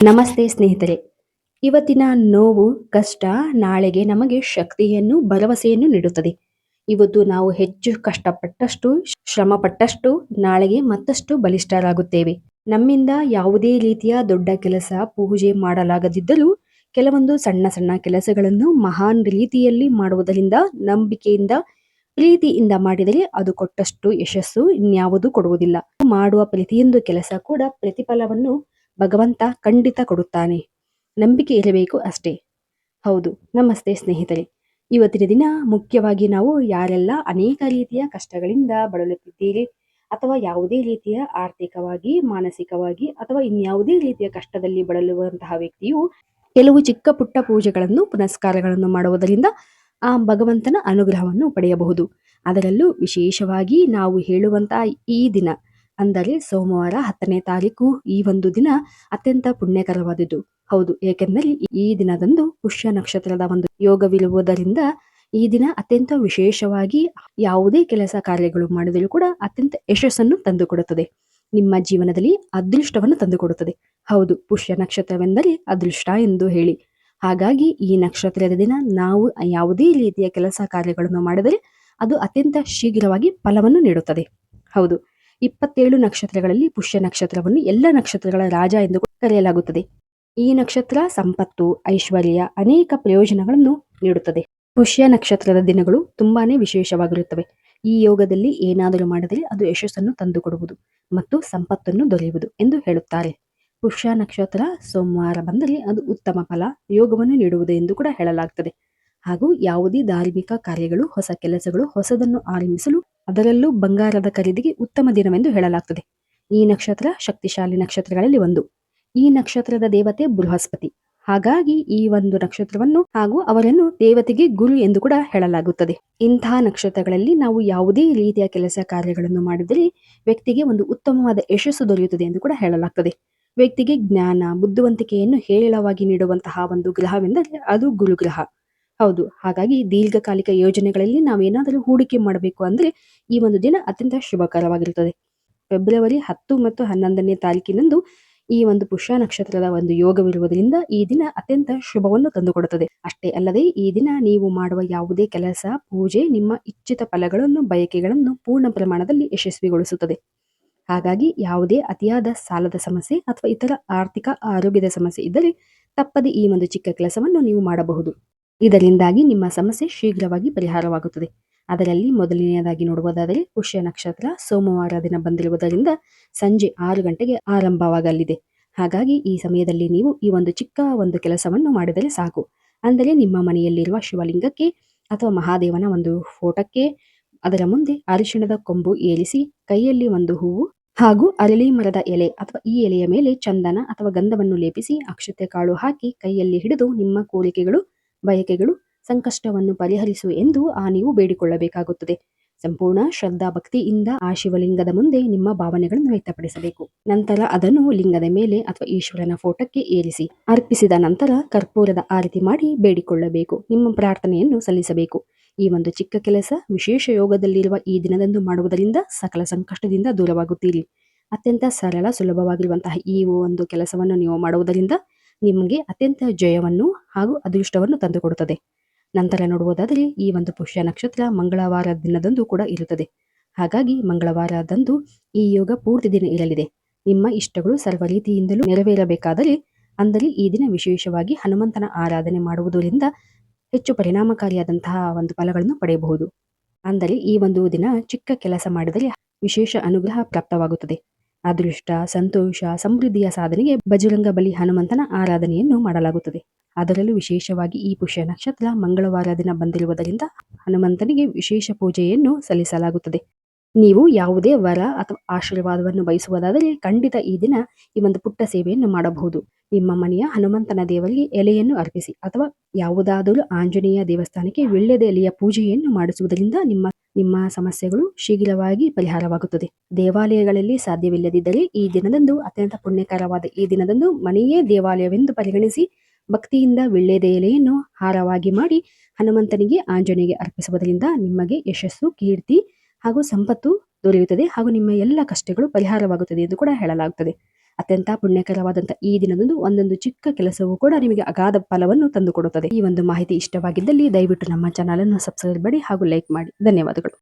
ನಮಸ್ತೆ ಸ್ನೇಹಿತರೆ. ಇವತ್ತಿನ ನೋವು, ಕಷ್ಟ ನಾಳೆಗೆ ನಮಗೆ ಶಕ್ತಿಯನ್ನು, ಭರವಸೆಯನ್ನು ನೀಡುತ್ತದೆ. ಇವತ್ತು ನಾವು ಹೆಚ್ಚು ಕಷ್ಟಪಟ್ಟಷ್ಟು, ಶ್ರಮಪಟ್ಟಷ್ಟು ನಾಳೆಗೆ ಮತ್ತಷ್ಟು ಬಲಿಷ್ಠರಾಗುತ್ತೇವೆ. ನಮ್ಮಿಂದ ಯಾವುದೇ ರೀತಿಯ ದೊಡ್ಡ ಕೆಲಸ, ಪೂಜೆ ಮಾಡಲಾಗದಿದ್ದರೂ ಕೆಲವೊಂದು ಸಣ್ಣ ಸಣ್ಣ ಕೆಲಸಗಳನ್ನು ಮಹಾನ್ ರೀತಿಯಲ್ಲಿ ಮಾಡುವುದರಿಂದ, ನಂಬಿಕೆಯಿಂದ, ಪ್ರೀತಿಯಿಂದ ಮಾಡಿದರೆ ಅದು ಕೊಟ್ಟಷ್ಟು ಯಶಸ್ಸು ಇನ್ಯಾವುದೂ ಕೊಡುವುದಿಲ್ಲ. ಮಾಡುವ ಪ್ರತಿಯೊಂದು ಕೆಲಸ ಕೂಡ ಪ್ರತಿಫಲವನ್ನು ಭಗವಂತ ಖಂಡಿತ ಕೊಡುತ್ತಾನೆ. ನಂಬಿಕೆ ಇರಬೇಕು ಅಷ್ಟೇ. ಹೌದು. ನಮಸ್ತೆ ಸ್ನೇಹಿತರೆ. ಇವತ್ತಿನ ದಿನ ಮುಖ್ಯವಾಗಿ ನಾವು ಯಾರೆಲ್ಲ ಅನೇಕ ರೀತಿಯ ಕಷ್ಟಗಳಿಂದ ಬಳಲುತ್ತಿದ್ದೀರಿ ಅಥವಾ ಯಾವುದೇ ರೀತಿಯ ಆರ್ಥಿಕವಾಗಿ, ಮಾನಸಿಕವಾಗಿ ಅಥವಾ ಇನ್ಯಾವುದೇ ರೀತಿಯ ಕಷ್ಟದಲ್ಲಿ ಬಳಲುವಂತಹ ವ್ಯಕ್ತಿಯು ಕೆಲವು ಚಿಕ್ಕ ಪುಟ್ಟ ಪೂಜೆಗಳನ್ನು, ಪುನಸ್ಕಾರಗಳನ್ನು ಮಾಡುವುದರಿಂದ ಆ ಭಗವಂತನ ಅನುಗ್ರಹವನ್ನು ಪಡೆಯಬಹುದು. ಅದರಲ್ಲೂ ವಿಶೇಷವಾಗಿ ನಾವು ಹೇಳುವಂತಹ ಈ ದಿನ ಅಂದರೆ ಸೋಮವಾರ 10ನೇ ತಾರೀಕು, ಈ ಒಂದು ದಿನ ಅತ್ಯಂತ ಪುಣ್ಯಕರವಾದುದು. ಹೌದು, ಏಕೆಂದರೆ ಈ ದಿನದಂದು ಪುಷ್ಯ ನಕ್ಷತ್ರದ ಒಂದು ಯೋಗವಿರುವುದರಿಂದ ಈ ದಿನ ಅತ್ಯಂತ ವಿಶೇಷವಾಗಿ ಯಾವುದೇ ಕೆಲಸ ಕಾರ್ಯಗಳು ಮಾಡಿದರೂ ಕೂಡ ಅತ್ಯಂತ ಯಶಸ್ಸನ್ನು ತಂದುಕೊಡುತ್ತದೆ. ನಿಮ್ಮ ಜೀವನದಲ್ಲಿ ಅದೃಷ್ಟವನ್ನು ತಂದುಕೊಡುತ್ತದೆ. ಹೌದು, ಪುಷ್ಯ ನಕ್ಷತ್ರವೆಂದರೆ ಅದೃಷ್ಟ ಎಂದು ಹೇಳಿ. ಹಾಗಾಗಿ ಈ ನಕ್ಷತ್ರದ ದಿನ ನಾವು ಯಾವುದೇ ರೀತಿಯ ಕೆಲಸ ಕಾರ್ಯಗಳನ್ನು ಮಾಡಿದರೆ ಅದು ಅತ್ಯಂತ ಶೀಘ್ರವಾಗಿ ಫಲವನ್ನು ನೀಡುತ್ತದೆ. ಹೌದು, 27 ನಕ್ಷತ್ರಗಳಲ್ಲಿ ಪುಷ್ಯ ನಕ್ಷತ್ರವನ್ನು ಎಲ್ಲ ನಕ್ಷತ್ರಗಳ ರಾಜ ಎಂದು ಕರೆಯಲಾಗುತ್ತದೆ. ಈ ನಕ್ಷತ್ರ ಸಂಪತ್ತು, ಐಶ್ವರ್ಯ, ಅನೇಕ ಪ್ರಯೋಜನಗಳನ್ನು ನೀಡುತ್ತದೆ. ಪುಷ್ಯ ನಕ್ಷತ್ರದ ದಿನಗಳು ತುಂಬಾನೇ ವಿಶೇಷವಾಗಿರುತ್ತವೆ. ಈ ಯೋಗದಲ್ಲಿ ಏನಾದರೂ ಮಾಡಿದರೆ ಅದು ಯಶಸ್ಸನ್ನು ತಂದುಕೊಡುವುದು ಮತ್ತು ಸಂಪತ್ತನ್ನು ದೊರೆಯುವುದು ಎಂದು ಹೇಳುತ್ತಾರೆ. ಪುಷ್ಯ ನಕ್ಷತ್ರ ಸೋಮವಾರ ಬಂದರೆ ಅದು ಉತ್ತಮ ಫಲ, ಯೋಗವನ್ನು ನೀಡುವುದು ಎಂದು ಕೂಡ ಹೇಳಲಾಗುತ್ತದೆ. ಹಾಗೂ ಯಾವುದೇ ಧಾರ್ಮಿಕ ಕಾರ್ಯಗಳು, ಹೊಸ ಕೆಲಸಗಳು, ಹೊಸದನ್ನು ಆರಂಭಿಸಲು, ಅದರಲ್ಲೂ ಬಂಗಾರದ ಖರೀದಿಗೆ ಉತ್ತಮ ದಿನವೆಂದು ಹೇಳಲಾಗುತ್ತದೆ. ಈ ನಕ್ಷತ್ರ ಶಕ್ತಿಶಾಲಿ ನಕ್ಷತ್ರಗಳಲ್ಲಿ ಒಂದು. ಈ ನಕ್ಷತ್ರದ ದೇವತೆ ಬೃಹಸ್ಪತಿ. ಹಾಗಾಗಿ ಈ ಒಂದು ನಕ್ಷತ್ರವನ್ನು ಹಾಗೂ ಅವರನ್ನು ದೇವತೆಗೆ ಗುರು ಎಂದು ಕೂಡ ಹೇಳಲಾಗುತ್ತದೆ. ಇಂತಹ ನಕ್ಷತ್ರಗಳಲ್ಲಿ ನಾವು ಯಾವುದೇ ರೀತಿಯ ಕೆಲಸ ಕಾರ್ಯಗಳನ್ನು ಮಾಡಿದರೆ ವ್ಯಕ್ತಿಗೆ ಒಂದು ಉತ್ತಮವಾದ ಯಶಸ್ಸು ದೊರೆಯುತ್ತದೆ ಎಂದು ಕೂಡ ಹೇಳಲಾಗುತ್ತದೆ. ವ್ಯಕ್ತಿಗೆ ಜ್ಞಾನ, ಬುದ್ಧಿವಂತಿಕೆಯನ್ನು ಹೇರಳವಾಗಿ ನೀಡುವಂತಹ ಒಂದು ಗ್ರಹವೆಂದರೆ ಅದು ಗುರುಗ್ರಹ. ಹೌದು, ಹಾಗಾಗಿ ದೀರ್ಘಕಾಲಿಕ ಯೋಜನೆಗಳಲ್ಲಿ ನಾವೇನಾದರೂ ಹೂಡಿಕೆ ಮಾಡಬೇಕು ಅಂದರೆ ಈ ಒಂದು ದಿನ ಅತ್ಯಂತ ಶುಭಕರವಾಗಿರುತ್ತದೆ. ಫೆಬ್ರವರಿ 10 ಮತ್ತು 11ನೇ ತಾರೀಕಿನಂದು ಈ ಒಂದು ಪುಷ್ಯ ನಕ್ಷತ್ರದ ಒಂದು ಯೋಗವಿರುವುದರಿಂದ ಈ ದಿನ ಅತ್ಯಂತ ಶುಭವನ್ನು ತಂದುಕೊಡುತ್ತದೆ. ಅಷ್ಟೇ ಅಲ್ಲದೆ ಈ ದಿನ ನೀವು ಮಾಡುವ ಯಾವುದೇ ಕೆಲಸ, ಪೂಜೆ ನಿಮ್ಮ ಇಚ್ಛಿತ ಫಲಗಳನ್ನು, ಬಯಕೆಗಳನ್ನು ಪೂರ್ಣ ಪ್ರಮಾಣದಲ್ಲಿ ಯಶಸ್ವಿಗೊಳಿಸುತ್ತದೆ. ಹಾಗಾಗಿ ಯಾವುದೇ ಅತಿಯಾದ ಸಾಲದ ಸಮಸ್ಯೆ ಅಥವಾ ಇತರ ಆರ್ಥಿಕ ಆರೋಗ್ಯದ ಸಮಸ್ಯೆ ಇದ್ದರೆ ತಪ್ಪದೆ ಈ ಒಂದು ಚಿಕ್ಕ ಕೆಲಸವನ್ನು ನೀವು ಮಾಡಬಹುದು. ಇದರಿಂದಾಗಿ ನಿಮ್ಮ ಸಮಸ್ಯೆ ಶೀಘ್ರವಾಗಿ ಪರಿಹಾರವಾಗುತ್ತದೆ. ಅದರಲ್ಲಿ ಮೊದಲನೆಯದಾಗಿ ನೋಡುವುದಾದರೆ ಪುಷ್ಯ ನಕ್ಷತ್ರ ಸೋಮವಾರ ದಿನ ಬಂದಿರುವುದರಿಂದ ಸಂಜೆ 6 ಗಂಟೆಗೆ ಆರಂಭವಾಗಲಿದೆ. ಹಾಗಾಗಿ ಈ ಸಮಯದಲ್ಲಿ ನೀವು ಈ ಒಂದು ಚಿಕ್ಕ ಒಂದು ಕೆಲಸವನ್ನು ಮಾಡಿದರೆ ಸಾಕು. ಅಂದರೆ ನಿಮ್ಮ ಮನೆಯಲ್ಲಿರುವ ಶಿವಲಿಂಗಕ್ಕೆ ಅಥವಾ ಮಹಾದೇವನ ಒಂದು ಫೋಟೋಕ್ಕೆ ಅದರ ಮುಂದೆ ಅರಿಶಿಣದ ಕೊಂಬು ಏರಿಸಿ, ಕೈಯಲ್ಲಿ ಒಂದು ಹೂವು ಹಾಗೂ ಅರಳಿ ಮರದ ಎಲೆ ಅಥವಾ ಈ ಎಲೆಯ ಮೇಲೆ ಚಂದನ ಅಥವಾ ಗಂಧವನ್ನು ಲೇಪಿಸಿ, ಅಕ್ಷತೆ ಕಾಳು ಹಾಕಿ ಕೈಯಲ್ಲಿ ಹಿಡಿದು ನಿಮ್ಮ ಕೋರಿಕೆಗಳು, ಬಯಕೆಗಳು, ಸಂಕಷ್ಟವನ್ನು ಪರಿಹರಿಸು ಎಂದು ನೀವು ಬೇಡಿಕೊಳ್ಳಬೇಕಾಗುತ್ತದೆ. ಸಂಪೂರ್ಣ ಶ್ರದ್ಧಾ ಭಕ್ತಿಯಿಂದ ಆ ಶಿವಲಿಂಗದ ಮುಂದೆ ನಿಮ್ಮ ಭಾವನೆಗಳನ್ನು ವ್ಯಕ್ತಪಡಿಸಬೇಕು. ನಂತರ ಅದನ್ನು ಲಿಂಗದ ಮೇಲೆ ಅಥವಾ ಈಶ್ವರನ ಫೋಟೋಕ್ಕೆ ಏರಿಸಿ ಅರ್ಪಿಸಿದ ನಂತರ ಕರ್ಪೂರದ ಆರತಿ ಮಾಡಿ ಬೇಡಿಕೊಳ್ಳಬೇಕು. ನಿಮ್ಮ ಪ್ರಾರ್ಥನೆಯನ್ನು ಸಲ್ಲಿಸಬೇಕು. ಈ ಒಂದು ಚಿಕ್ಕ ಕೆಲಸ ವಿಶೇಷ ಯೋಗದಲ್ಲಿರುವ ಈ ದಿನದಂದು ಮಾಡುವುದರಿಂದ ಸಕಲ ಸಂಕಷ್ಟದಿಂದ ದೂರವಾಗುತ್ತೀರಿ. ಅತ್ಯಂತ ಸರಳ, ಸುಲಭವಾಗಿರುವಂತಹ ಈ ಒಂದು ಕೆಲಸವನ್ನು ನೀವು ಮಾಡುವುದರಿಂದ ನಿಮಗೆ ಅತ್ಯಂತ ಜಯವನ್ನು ಹಾಗೂ ಅದೃಷ್ಟವನ್ನು ತಂದುಕೊಡುತ್ತದೆ. ನಂತರ ನೋಡುವುದಾದರೆ ಈ ಒಂದು ಪುಷ್ಯ ನಕ್ಷತ್ರ ಮಂಗಳವಾರ ದಿನದಂದು ಕೂಡ ಇರುತ್ತದೆ. ಹಾಗಾಗಿ ಮಂಗಳವಾರದಂದು ಈ ಯೋಗ ಪೂರ್ತಿ ದಿನ ಇರಲಿದೆ. ನಿಮ್ಮ ಇಷ್ಟಗಳು ಸರ್ವ ರೀತಿಯಿಂದಲೂ ನೆರವೇರಬೇಕಾದರೆ ಅಂದರೆ ಈ ದಿನ ವಿಶೇಷವಾಗಿ ಹನುಮಂತನ ಆರಾಧನೆ ಮಾಡುವುದರಿಂದ ಹೆಚ್ಚು ಪರಿಣಾಮಕಾರಿಯಾದಂತಹ ಒಂದು ಫಲಗಳನ್ನು ಪಡೆಯಬಹುದು. ಅಂದರೆ ಈ ಒಂದು ದಿನ ಚಿಕ್ಕ ಕೆಲಸ ಮಾಡಿದರೆ ವಿಶೇಷ ಅನುಗ್ರಹ ಪ್ರಾಪ್ತವಾಗುತ್ತದೆ. ಅದೃಷ್ಟ, ಸಂತೋಷ, ಸಮೃದ್ಧಿಯ ಸಾಧನೆಗೆ ಬಜರಂಗ ಬಲಿ ಹನುಮಂತನ ಆರಾಧನೆಯನ್ನು ಮಾಡಲಾಗುತ್ತದೆ. ಅದರಲ್ಲೂ ವಿಶೇಷವಾಗಿ ಈ ಪುಷ್ಯ ನಕ್ಷತ್ರ ಮಂಗಳವಾರ ದಿನ ಬಂದಿರುವುದರಿಂದ ಹನುಮಂತನಿಗೆ ವಿಶೇಷ ಪೂಜೆಯನ್ನು ಸಲ್ಲಿಸಲಾಗುತ್ತದೆ. ನೀವು ಯಾವುದೇ ವರ ಅಥವಾ ಆಶೀರ್ವಾದವನ್ನು ಬಯಸುವುದಾದರೆ ಖಂಡಿತ ಈ ದಿನ ಈ ಒಂದು ಪುಟ್ಟ ಸೇವೆಯನ್ನು ಮಾಡಬಹುದು. ನಿಮ್ಮ ಮನೆಯ ಹನುಮಂತನ ದೇವರಿಗೆ ಎಲೆಯನ್ನು ಅರ್ಪಿಸಿ ಅಥವಾ ಯಾವುದಾದರೂ ಆಂಜನೇಯ ದೇವಸ್ಥಾನಕ್ಕೆ ವೀಳ್ಯದ ಎಲೆಯ ಪೂಜೆಯನ್ನು ಮಾಡಿಸುವುದರಿಂದ ನಿಮ್ಮ ಸಮಸ್ಯೆಗಳು ಶೀಘ್ರವಾಗಿ ಪರಿಹಾರವಾಗುತ್ತದೆ. ದೇವಾಲಯಗಳಲ್ಲಿ ಸಾಧ್ಯವಿಲ್ಲದಿದ್ದರೆ ಈ ದಿನದಂದು ಅತ್ಯಂತ ಪುಣ್ಯಕರವಾದ ಈ ದಿನದಂದು ಮನೆಯೇ ದೇವಾಲಯವೆಂದು ಪರಿಗಣಿಸಿ ಭಕ್ತಿಯಿಂದ ವೀಳ್ಯದ ಎಲೆಯನ್ನು ಹಾರವಾಗಿ ಮಾಡಿ ಹನುಮಂತನಿಗೆ, ಆಂಜನೇಯಗೆ ಅರ್ಪಿಸುವುದರಿಂದ ನಿಮಗೆ ಯಶಸ್ಸು, ಕೀರ್ತಿ ಹಾಗೂ ಸಂಪತ್ತು ದೊರೆಯುತ್ತದೆ ಹಾಗೂ ನಿಮ್ಮ ಎಲ್ಲ ಕಷ್ಟಗಳು ಪರಿಹಾರವಾಗುತ್ತದೆ ಎಂದು ಕೂಡ ಹೇಳಲಾಗುತ್ತದೆ. ಅತ್ಯಂತ ಪುಣ್ಯಕರವಾದಂತಹ ಈ ದಿನದಂದು ಒಂದೊಂದು ಚಿಕ್ಕ ಕೆಲಸವೂ ಕೂಡ ನಿಮಗೆ ಅಗಾಧ ಫಲವನ್ನು ತಂದುಕೊಡುತ್ತದೆ. ಈ ಒಂದು ಮಾಹಿತಿ ಇಷ್ಟವಾಗಿದ್ದಲ್ಲಿ ದಯವಿಟ್ಟು ನಮ್ಮ ಚಾನಲ್ ಅನ್ನು ಸಬ್ಸ್ಕ್ರೈಬ್ ಮಾಡಿ ಹಾಗೂ ಲೈಕ್ ಮಾಡಿ. ಧನ್ಯವಾದಗಳು.